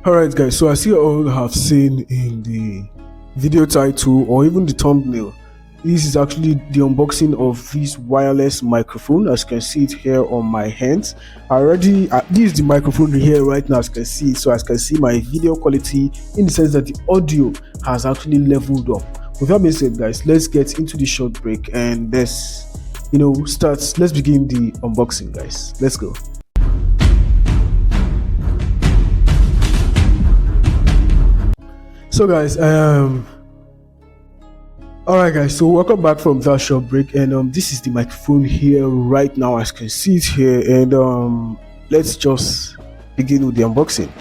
Alright guys, so as you all have seen in the video title or even the thumbnail, this is actually the unboxing of this wireless microphone. As you can see it here on my hands. I already this is the microphone here right now, as you can see it. So as you can see my video quality, in the sense that the audio has actually leveled up. With that being said guys, let's get into the short break and let's let's begin the unboxing guys. Let's go. So guys, alright guys, so welcome back from that short break, and this is the microphone here right now, as you can see it here, and let's just begin with the unboxing.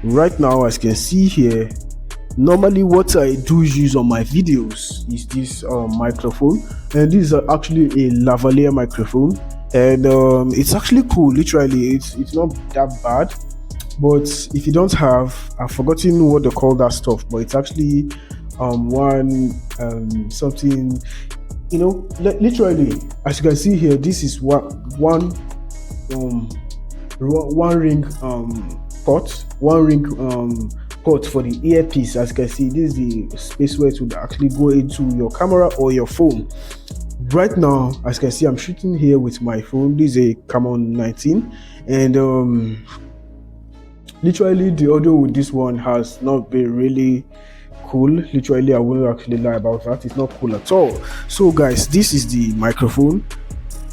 Right now, as you can see here, normally what I do use on my videos is this microphone, and this is actually a lavalier microphone, and it's actually cool. Literally, it's not that bad. But if you don't have, I've forgotten what they call that stuff, but it's actually something, literally, as you can see here, this is one ring port for the earpiece. As you can see, this is the space where it would actually go into your camera or your phone. Right now, as you can see, I'm shooting here with my phone. This is a Camon 19, and literally the audio with this one has not been really cool. Literally, I won't actually lie about that. It's not cool at all. So guys, this is the microphone.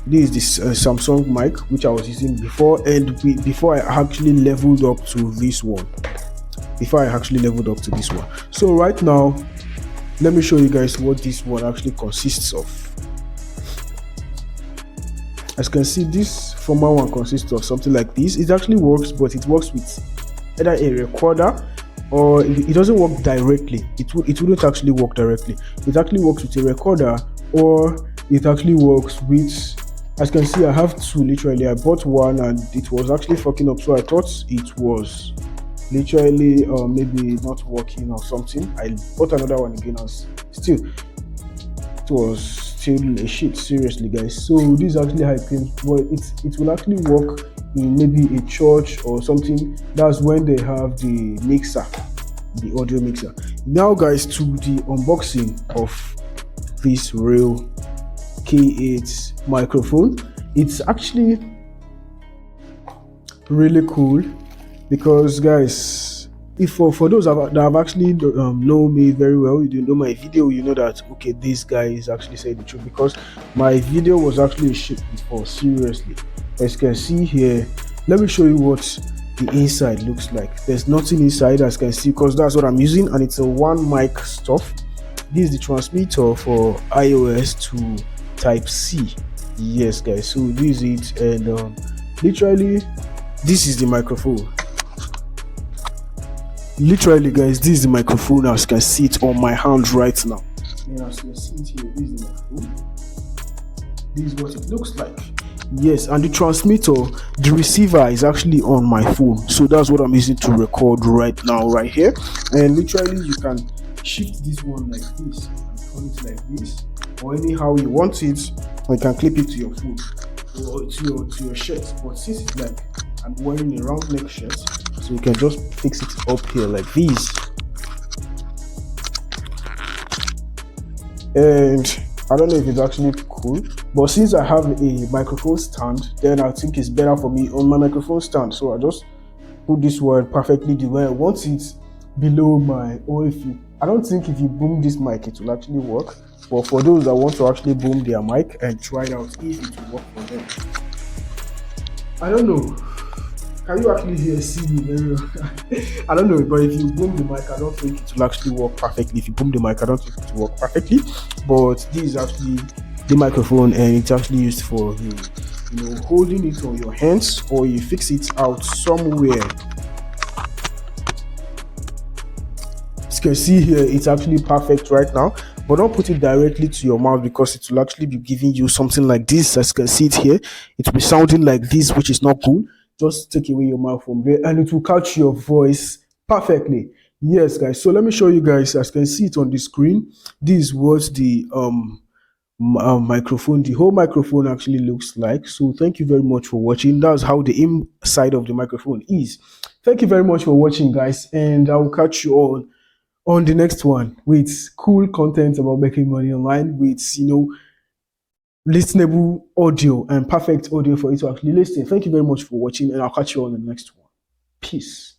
This is this Samsung mic which I was using before, and before I actually leveled up to this one. So right now, let me show you guys what this one actually consists of. As you can see, this former one consists of something like this. It actually works, but it works with either a recorder, or it doesn't work directly. It wouldn't actually work directly. It actually works with a recorder, or it actually works with, as you can see, I have two. Literally, I bought one and it was actually fucking up, so I thought it was literally maybe not working or something. I bought another one again, and still it was still a shit, seriously guys. So this is actually how it came. Well, it will actually work in maybe a church or something. That's when they have the mixer, the audio mixer. Now guys, to the unboxing of this real K8 microphone. It's actually really cool because guys, if for those that have actually know me very well, you know my video, you know that okay, this guy is actually saying the truth, because my video was actually a shit before, seriously. As you can see here, let me show you what the inside looks like. There's nothing inside, as you can see, because that's what I'm using, and it's a one mic stuff. This is the transmitter for iOS to type C. Yes guys, so this is it, and literally this is the microphone. Literally guys, this is the microphone, as you can see it on my hand right now. And as you can see it here, this is the microphone. This is what it looks like. Yes, and the transmitter, the receiver is actually on my phone, so that's what I'm using to record right now, right here. And literally you can shift this one like this and turn it like this, or anyhow you want it, or you can clip it to your phone or to your shirt. But since it's like I'm wearing a round neck shirt, so you can just fix it up here like this. And I don't know if it's actually cool, but since I have a microphone stand, then I think it's better for me on my microphone stand. So I just put this one perfectly the way I want it below my, or I don't think if you boom this mic it will actually work, but for those that want to actually boom their mic and try it out if it will work for them. I don't know. Can you actually see me very well? I don't know, but if you boom the mic, I don't think it will actually work perfectly. If you boom the mic, I don't think it will work perfectly. But this is actually the microphone, and it's actually used for holding it on your hands, or you fix it out somewhere. As you can see here, it's actually perfect right now. But don't put it directly to your mouth, because it will actually be giving you something like this. As you can see it here, it will be sounding like this, which is not cool. Just take away your mouth from there and it will catch your voice perfectly. Yes guys, so let me show you guys. As you can see it on the screen, this is what the microphone, the whole microphone actually looks like. So thank you very much for watching. That's how the inside of the microphone is. Thank you very much for watching, guys, and I will catch you all on the next one with cool content about making money online with listenable audio and perfect audio for you to actually listen. Thank you very much for watching, and I'll catch you on the next one. Peace.